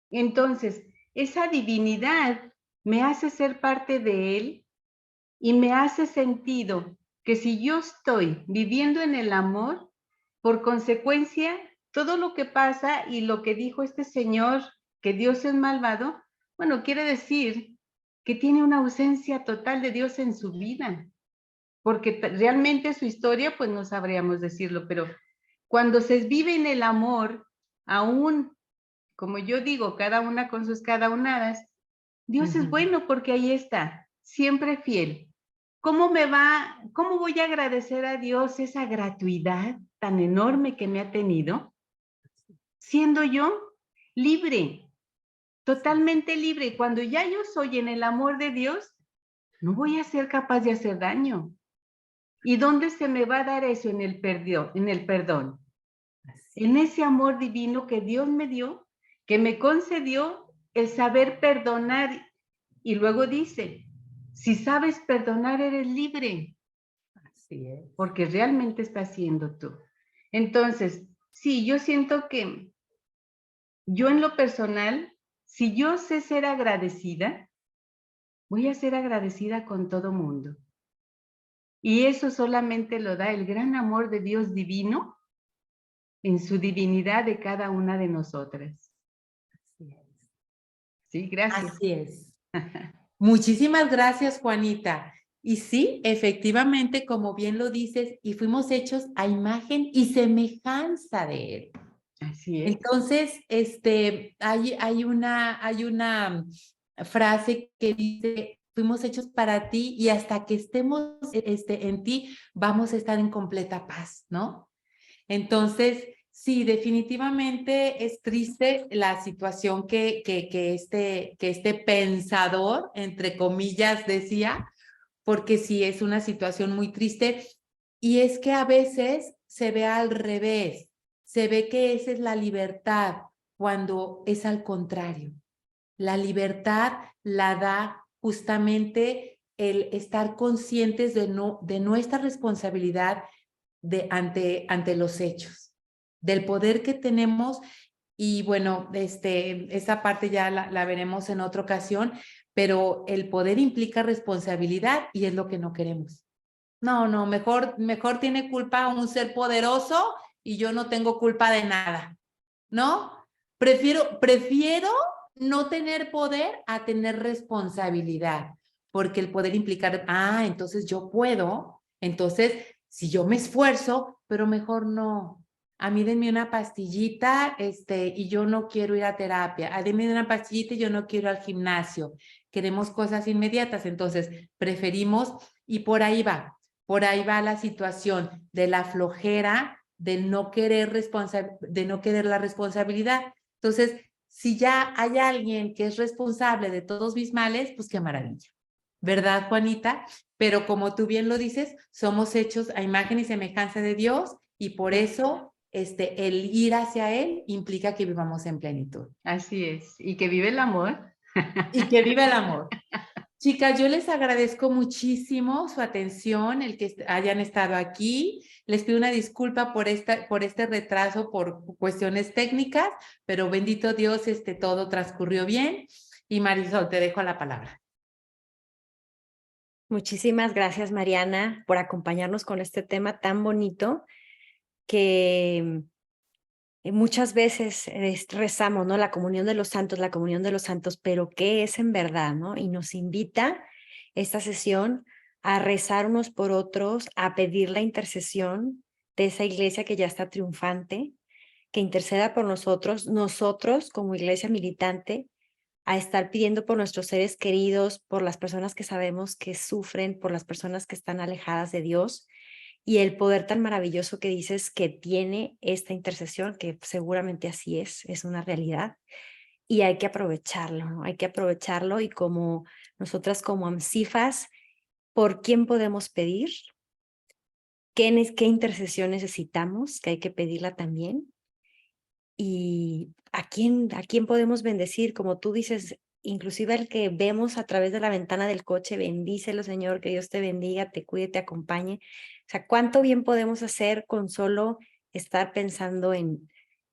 Entonces, esa divinidad me hace ser parte de Él y me hace sentido que si yo estoy viviendo en el amor, por consecuencia, todo lo que pasa y lo que dijo este señor, que Dios es malvado, bueno, quiere decir que tiene una ausencia total de Dios en su vida, porque realmente su historia, pues no sabríamos decirlo, pero cuando se vive en el amor, aún, como yo digo, cada una con sus cada unadas, Dios es bueno porque ahí está, siempre fiel. ¿Cómo voy a agradecer a Dios esa gratuidad tan enorme que me ha tenido? Siendo yo libre, totalmente libre. Cuando ya yo soy en el amor de Dios, no voy a ser capaz de hacer daño. ¿Y dónde se me va a dar eso? En el perdón. En ese amor divino que Dios me dio, que me concedió el saber perdonar. Y luego dice, si sabes perdonar, eres libre. Así es. Porque realmente estás siendo tú. Entonces, sí, yo siento que yo en lo personal, si yo sé ser agradecida, voy a ser agradecida con todo mundo. Y eso solamente lo da el gran amor de Dios divino en su divinidad de cada una de nosotras. Así es. Sí, gracias. Así es. Muchísimas gracias, Juanita. Y sí, efectivamente, como bien lo dices, y fuimos hechos a imagen y semejanza de Él. Así es. Entonces, hay una frase que dice, fuimos hechos para ti y hasta que estemos en ti, vamos a estar en completa paz, ¿no? Entonces, sí, definitivamente es triste la situación que este pensador, entre comillas, decía, porque sí es una situación muy triste, y es que a veces se ve al revés, se ve que esa es la libertad, cuando es al contrario. La libertad la da justamente el estar conscientes de nuestra responsabilidad ante los hechos, del poder que tenemos. Y bueno, esa parte ya la veremos en otra ocasión, pero el poder implica responsabilidad y es lo que no queremos. No, mejor tiene culpa un ser poderoso y yo no tengo culpa de nada, ¿no? Prefiero no tener poder a tener responsabilidad, porque el poder implica, entonces yo puedo, entonces si yo me esfuerzo, pero mejor no. A mí denme una pastillita, y yo no quiero ir a terapia. Denme una pastillita y yo no quiero ir al gimnasio. Queremos cosas inmediatas, entonces preferimos, y por ahí va. por ahí va la situación de la flojera, de no querer la responsabilidad. Entonces, si ya hay alguien que es responsable de todos mis males, pues qué maravilla. ¿Verdad, Juanita? Pero como tú bien lo dices, somos hechos a imagen y semejanza de Dios y por eso el ir hacia Él implica que vivamos en plenitud. Así es. Y que vive el amor. Y que viva el amor. Chicas, yo les agradezco muchísimo su atención, el que hayan estado aquí. Les pido una disculpa por este retraso, por cuestiones técnicas, pero bendito Dios, todo transcurrió bien. Y Marisol, te dejo la palabra. Muchísimas gracias, Mariana, por acompañarnos con este tema tan bonito que muchas veces rezamos, ¿no? La comunión de los santos, pero ¿qué es en verdad, no? Y nos invita esta sesión a rezar unos por otros, a pedir la intercesión de esa iglesia que ya está triunfante, que interceda por nosotros como iglesia militante, a estar pidiendo por nuestros seres queridos, por las personas que sabemos que sufren, por las personas que están alejadas de Dios, y el poder tan maravilloso que dices que tiene esta intercesión, que seguramente así es una realidad, y hay que aprovecharlo, ¿no? Hay que aprovecharlo y como nosotras como AMSIFAS, ¿por quién podemos pedir? ¿Qué intercesión necesitamos? Que hay que pedirla también. ¿Y a quién podemos bendecir? Como tú dices, inclusive el que vemos a través de la ventana del coche, bendícelo, Señor, que Dios te bendiga, te cuide, te acompañe. O sea, ¿cuánto bien podemos hacer con solo estar pensando en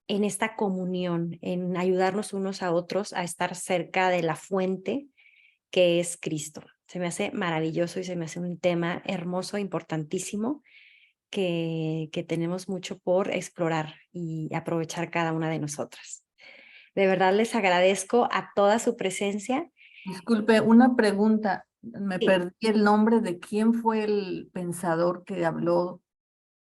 esta comunión, en ayudarnos unos a otros a estar cerca de la fuente que es Cristo? Se me hace maravilloso y se me hace un tema hermoso, importantísimo, que tenemos mucho por explorar y aprovechar cada una de nosotras. De verdad les agradezco a toda su presencia. Disculpe, una pregunta. Me Sí. perdí el nombre de quién fue el pensador que habló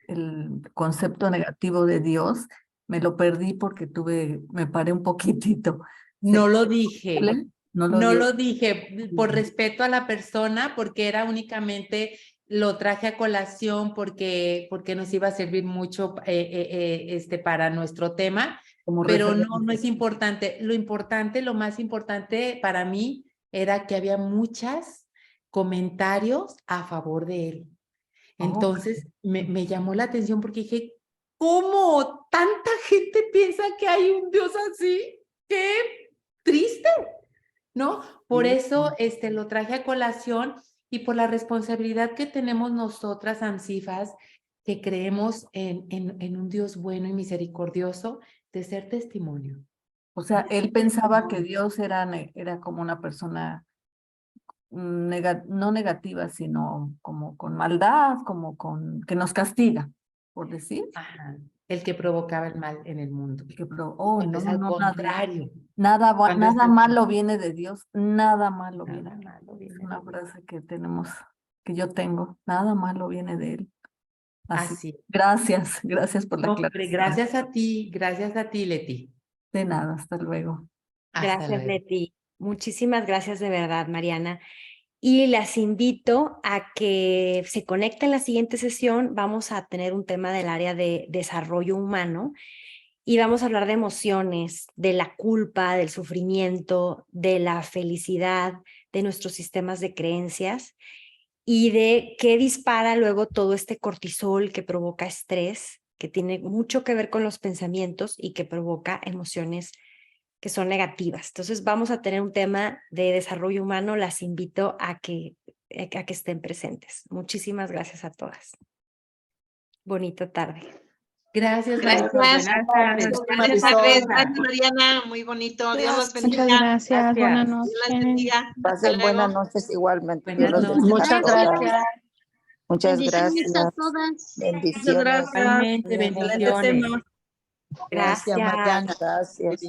el concepto negativo de Dios. Me lo perdí porque me paré un poquitito. No lo dije. No No dio. lo dije por respeto a la persona, porque era únicamente, lo traje a colación porque nos iba a servir mucho para nuestro tema, Como pero no referencia. es importante. Lo más importante para mí era que había muchos comentarios a favor de él. Entonces me llamó la atención porque dije, ¿cómo tanta gente piensa que hay un Dios así? ¡Qué triste! ¿No? Por eso lo traje a colación y por la responsabilidad que tenemos nosotras, AMSIFAS, que creemos en un Dios bueno y misericordioso, de ser testimonio. O sea, él pensaba que Dios era como una persona no negativa, sino como con maldad, como que nos castiga, por decir. Ajá. El que provocaba el mal en el mundo. No, Es al contrario. Nada Cuando malo viene de Dios, nada malo Nada viene. malo Es viene una de Dios. frase que yo tengo, nada malo viene de él. Así. Gracias por la Hombre, aclaración. gracias a ti, Leti. De nada, hasta luego. Hasta Gracias, luego. Leti. Muchísimas gracias de verdad, Mariana. Y las invito a que se conecten en la siguiente sesión. Vamos a tener un tema del área de desarrollo humano y vamos a hablar de emociones, de la culpa, del sufrimiento, de la felicidad, de nuestros sistemas de creencias y de qué dispara luego todo este cortisol que provoca estrés, que tiene mucho que ver con los pensamientos y que provoca emociones que son negativas. Entonces vamos a tener un tema de desarrollo humano. Las invito a que estén presentes. Muchísimas gracias a todas. Bonita tarde. Gracias, Gracias. Marisol. Buenas tardes. Gracias, Mariana. Muy bonito. Dios los bendiga. Muchas gracias. Buenas Dios las noches. bendiga. Hasta Pasen luego. buenas noches igualmente. Buenas Dios los noches. bendiga a Muchas todas. gracias. Muchas Bendiciones gracias. a todas. Bendiciones. Igualmente, bendiciones. Gracias, Mariana. Gracias.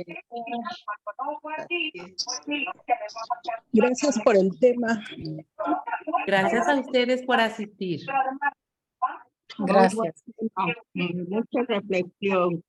Gracias por el tema. Gracias a ustedes por asistir. Gracias. Mucha reflexión.